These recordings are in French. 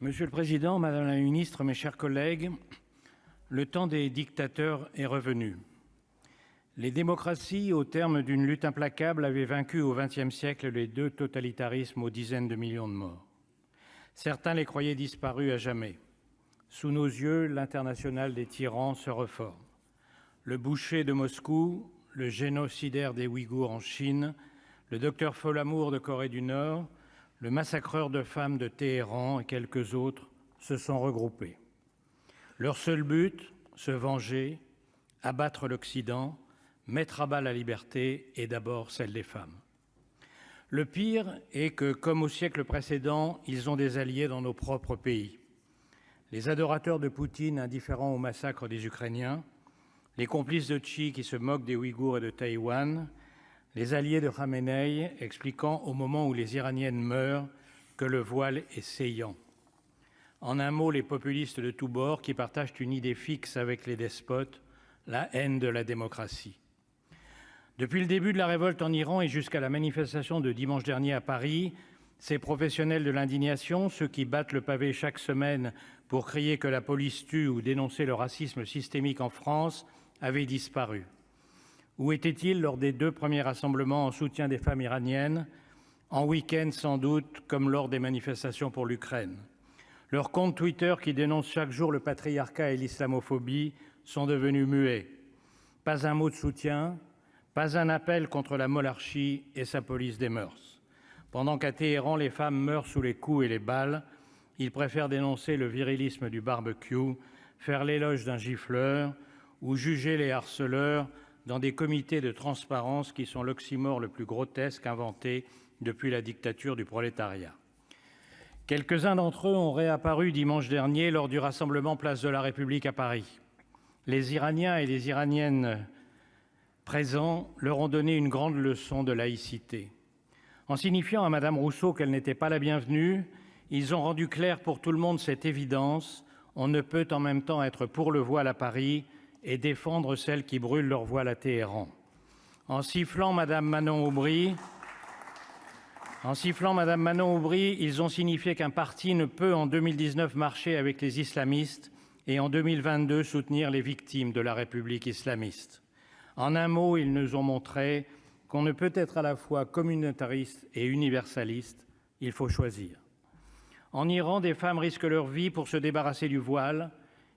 Monsieur le président, madame la ministre, mes chers collègues, le temps des dictateurs est revenu. Les démocraties, au terme d'une lutte implacable, avaient vaincu au XXe siècle les deux totalitarismes aux dizaines de millions de morts. Certains les croyaient disparus à jamais. Sous nos yeux, l'internationale des tyrans se reforme. Le boucher de Moscou, le génocidaire des Ouïghours en Chine, le docteur Folamour de Corée du Nord, le massacreur de femmes de Téhéran et quelques autres se sont regroupés. Leur seul but, se venger, abattre l'Occident, mettre à bas la liberté et d'abord celle des femmes. Le pire est que, comme au siècle précédent, ils ont des alliés dans nos propres pays. Les adorateurs de Poutine indifférents au massacre des Ukrainiens, les complices de Xi qui se moquent des Ouïghours et de Taïwan, les alliés de Khamenei expliquant au moment où les Iraniennes meurent que le voile est saillant. En un mot, les populistes de tous bords qui partagent une idée fixe avec les despotes, la haine de la démocratie. Depuis le début de la révolte en Iran et jusqu'à la manifestation de dimanche dernier à Paris, ces professionnels de l'indignation, ceux qui battent le pavé chaque semaine pour crier que la police tue ou dénoncer le racisme systémique en France, avaient disparu. Où étaient-ils lors des 2 premiers rassemblements en soutien des femmes iraniennes, en week-end sans doute, comme lors des manifestations pour l'Ukraine? Leurs comptes Twitter qui dénoncent chaque jour le patriarcat et l'islamophobie sont devenus muets. Pas un mot de soutien, pas un appel contre la monarchie et sa police des mœurs. Pendant qu'à Téhéran, les femmes meurent sous les coups et les balles, ils préfèrent dénoncer le virilisme du barbecue, faire l'éloge d'un gifleur ou juger les harceleurs dans des comités de transparence qui sont l'oxymore le plus grotesque inventé depuis la dictature du prolétariat. Quelques-uns d'entre eux ont réapparu dimanche dernier lors du rassemblement Place de la République à Paris. Les Iraniens et les Iraniennes présents leur ont donné une grande leçon de laïcité. En signifiant à Madame Rousseau qu'elle n'était pas la bienvenue, ils ont rendu clair pour tout le monde cette évidence: on ne peut en même temps être pour le voile à Paris et défendre celles qui brûlent leur voile à Téhéran. En sifflant Madame Manon Aubry, ils ont signifié qu'un parti ne peut en 2019 marcher avec les islamistes et en 2022 soutenir les victimes de la République islamiste. En un mot, ils nous ont montré qu'on ne peut être à la fois communautariste et universaliste, il faut choisir. En Iran, des femmes risquent leur vie pour se débarrasser du voile.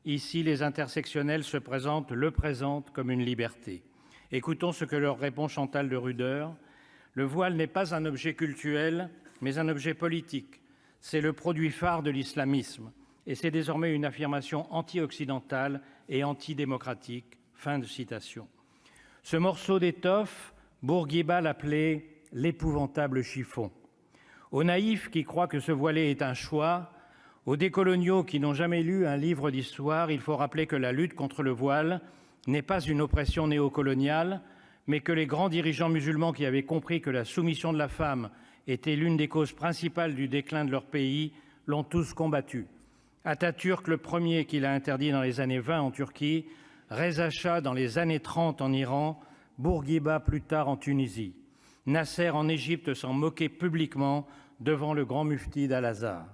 Ici, les intersectionnels le présentent comme une liberté. Écoutons ce que leur répond Chantal de Rudeur. Le voile n'est pas un objet cultuel, mais un objet politique. C'est le produit phare de l'islamisme et c'est désormais une affirmation anti-occidentale et antidémocratique. Fin de citation. Ce morceau d'étoffe, Bourguiba l'appelait l'épouvantable chiffon. Aux naïfs qui croient que se voiler est un choix, aux décoloniaux qui n'ont jamais lu un livre d'histoire, il faut rappeler que la lutte contre le voile n'est pas une oppression néocoloniale, mais que les grands dirigeants musulmans qui avaient compris que la soumission de la femme était l'une des causes principales du déclin de leur pays l'ont tous combattu. Atatürk, le premier qui l'a interdit dans les années 20 en Turquie, Reza Shah dans les années 30 en Iran, Bourguiba plus tard en Tunisie. Nasser en Égypte s'en moquait publiquement devant le grand mufti d'Al-Azhar.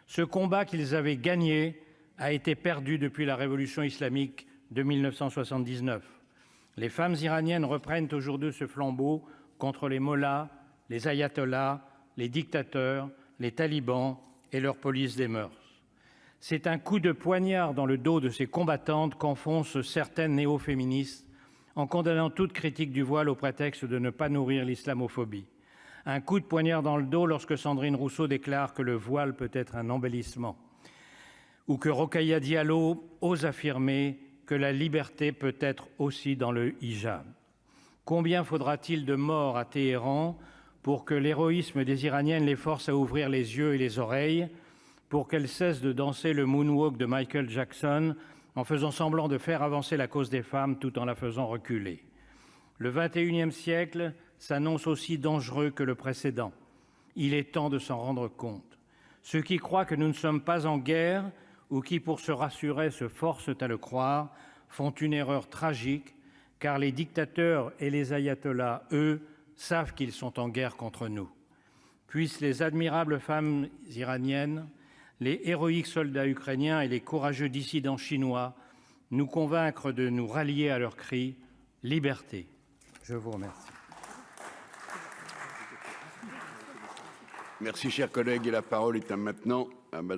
Ce combat qu'ils avaient gagné a été perdu depuis la révolution islamique de 1979. Les femmes iraniennes reprennent aujourd'hui ce flambeau contre les mollahs, les ayatollahs, les dictateurs, les talibans et leur police des mœurs. C'est un coup de poignard dans le dos de ces combattantes qu'enfoncent certaines néo-féministes en condamnant toute critique du voile au prétexte de ne pas nourrir l'islamophobie. Un coup de poignard dans le dos lorsque Sandrine Rousseau déclare que le voile peut être un embellissement, ou que Rokhaya Diallo ose affirmer que la liberté peut être aussi dans le hijab. Combien faudra-t-il de morts à Téhéran pour que l'héroïsme des Iraniennes les force à ouvrir les yeux et les oreilles, pour qu'elles cessent de danser le moonwalk de Michael Jackson en faisant semblant de faire avancer la cause des femmes tout en la faisant reculer? Le 21e siècle s'annonce aussi dangereux que le précédent. Il est temps de s'en rendre compte. Ceux qui croient que nous ne sommes pas en guerre ou qui, pour se rassurer, se forcent à le croire, font une erreur tragique, car les dictateurs et les ayatollahs, eux, savent qu'ils sont en guerre contre nous. Puissent les admirables femmes iraniennes les héroïques soldats ukrainiens et les courageux dissidents chinois nous convaincre de nous rallier à leur cri « Liberté ». Je vous remercie. Merci, cher collègue. Et la parole est à maintenant à Madame